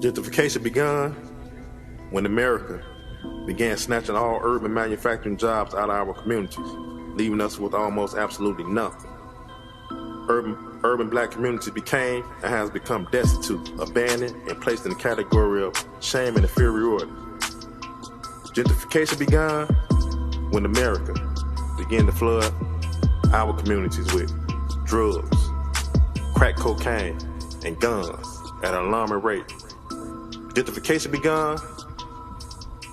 Gentrification began when America began snatching all urban manufacturing jobs out of our communities, leaving us with almost absolutely nothing. Urban black communities became and has become destitute, abandoned, and placed in the category of shame and inferiority. Gentrification began when America began to flood our communities with drugs, crack cocaine, and guns at an alarming rate. Gentrification began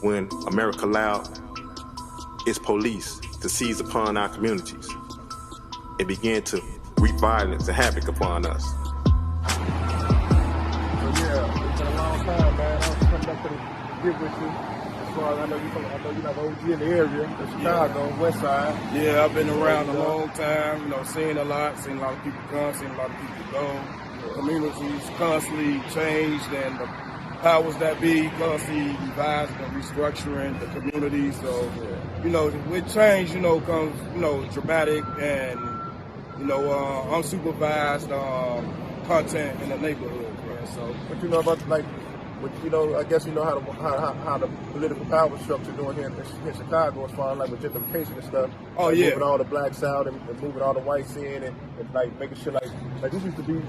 when America allowed its police to seize upon our communities and began to wreak violence and havoc upon us. So yeah, it's been a long time, man. I was coming back to get with you. As far as I know you have OG in the area, in Chicago, West Side. Yeah, I've been around a long time, seen a lot of people come, seen a lot of people go. Communities constantly changed, and the powers that be constantly revising and restructuring the community. So, with change, comes, dramatic and, unsupervised content in the neighborhood. Right? So, what you know about I guess you know how the political power structure doing here in Chicago as far as with gentrification and stuff. Oh yeah, moving all the blacks out and moving all the whites in and making sure like this used to be,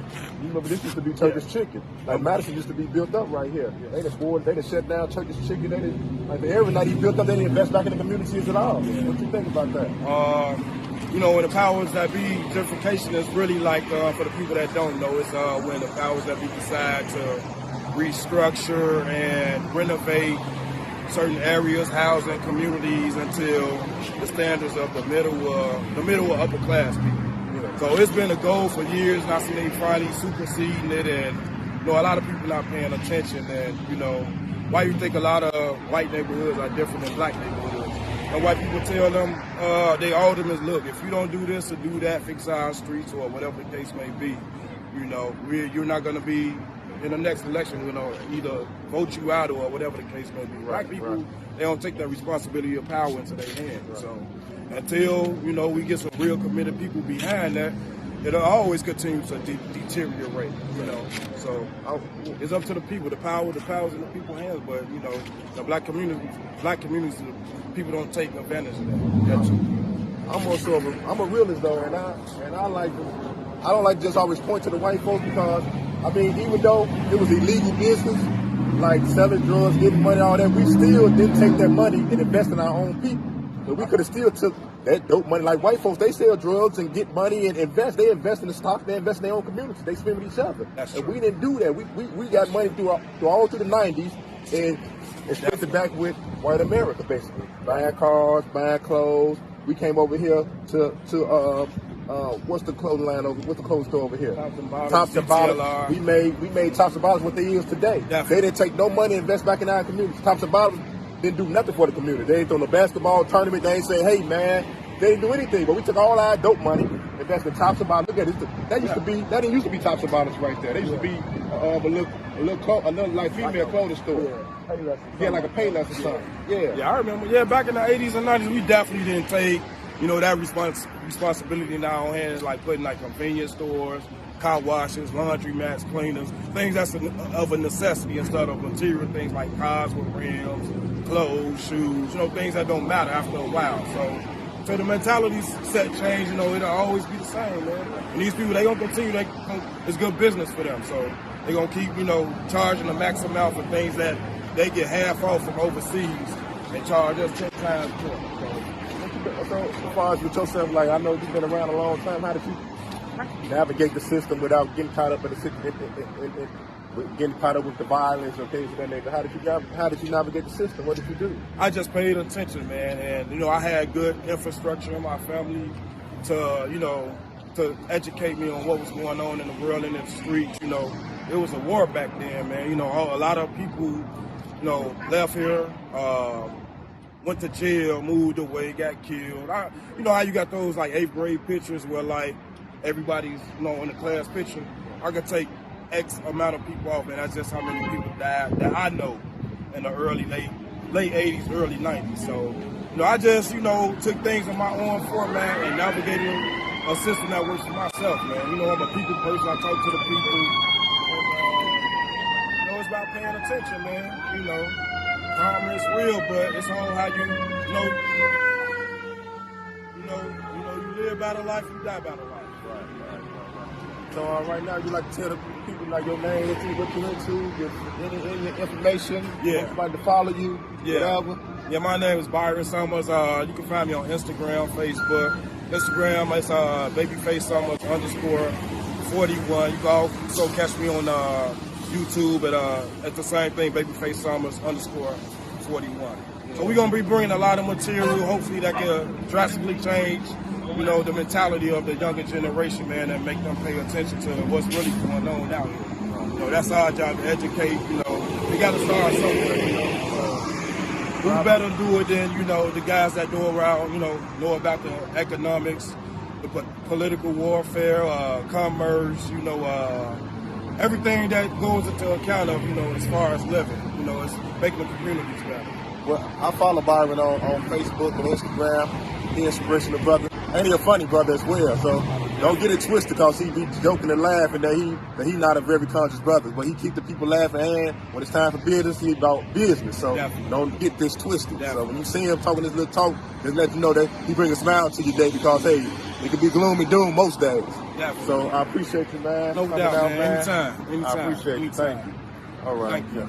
this used to be Turkish chicken. Like Madison used to be built up right here. They done shut down Turkish chicken. They didn't every night he built up. They didn't invest back in the communities at all. What you think about that? When the powers that be, gentrification is really for the people that don't know, it's when the powers that be decide to restructure and renovate certain areas, housing communities until the standards of the middle or upper class people. So it's been a goal for years, and I see they finally superseding it, and a lot of people not paying attention. And why you think a lot of white neighborhoods are different than black neighborhoods? And white people tell them they ultimately look, if you don't do this or do that, fix our streets or whatever the case may be, you're not going to be in the next election, either vote you out or whatever the case may be. Black people, they don't take that responsibility of power into their hands. Right. So until, we get some real committed people behind that, it'll always continue to deteriorate, So it's up to the people. The power's in the people's hands, but, the black communities, people don't take advantage of that. I'm a realist though, and I don't like to just always point to the white folks because even though it was illegal business, like selling drugs, getting money, all that, we still didn't take that money and invest in our own people. So we could have still took that dope money. Like white folks, they sell drugs and get money and invest. They invest in the stock. They invest in their own communities. They spend with each other. That's and true. We didn't do that. We got money all through the 90s and spent it back with white America, basically. Buying cars, buying clothes. We came over here to what's the clothing line over? What's the clothing store over here? Tops and Bottoms. We made Tops and Bottoms what they is today. Definitely. They didn't take no money and invest back in our community. Tops and Bottoms didn't do nothing for the community. They ain't throw no basketball tournament. They ain't say, hey man, they didn't do anything. But we took all our dope money, invested in Tops and Bottoms. Look at this. That didn't used to be Tops and Bottoms right there. They used to be another like female clothing store. Yeah, like a Payless or something. Yeah, I remember. Yeah, back in the 80s and 90s, we definitely didn't take that responsibility in our own hands, like putting convenience stores, car washes, laundromats, cleaners, things that's of a necessity instead of material things like cars with rims, clothes, shoes, things that don't matter after a while. So the mentality set change, it'll always be the same, man. And these people, they gonna continue, it's good business for them. So they gonna keep, charging the max amount for things that they get half off from overseas and charge us 10 times more. So as far as with yourself, I know you've been around a long time. How did you navigate the system without getting caught up in getting caught up with the violence or things of that nature? How did you navigate the system? What did you do? I just paid attention, man, and I had good infrastructure in my family to educate me on what was going on in the world and in the streets. It was a war back then, man. A lot of people, left here. Went to jail, moved away, got killed. How you got those 8th grade pictures where everybody's in the class picture. I could take X amount of people off, and that's just how many people died that I know in the late 80s, early 90s. So I just took things in my own format and navigated a system that works for myself, man. I'm a people person. I talk to the people. It's about paying attention, man. You know, karma is real, but it's all how you you live by the life, you die by the life. So right now, you like to tell the people like your name, what you're into, any information, somebody to follow you, whatever. Yeah, my name is Byron Summers. You can find me on Instagram, Facebook. Instagram is Babyface Summers _41. You can also catch me on YouTube at the same thing, Babyface Summers _41. So we're gonna be bringing a lot of material. Hopefully that can drastically change, the mentality of the younger generation, man, and make them pay attention to what's really going on out here. That's our job to educate. We got to start somewhere. Who better do it than the guys that go around, know about the economics, the political warfare, commerce, everything that goes into account of, as far as living, it's making the communities better. Well, I follow Byron on Facebook and Instagram. He's an inspirational brother. And he's a funny brother as well. So don't get it twisted because he be joking and laughing that he not a very conscious brother. But he keep the people laughing, and when it's time for business, he about business. So don't get this twisted. So when you see him talking this little talk, just let you know that he bring a smile to your day because, hey, it could be gloom and doom most days. So I appreciate you, man. No doubt, man. Anytime. I appreciate you. Thank you. All right. Thank you.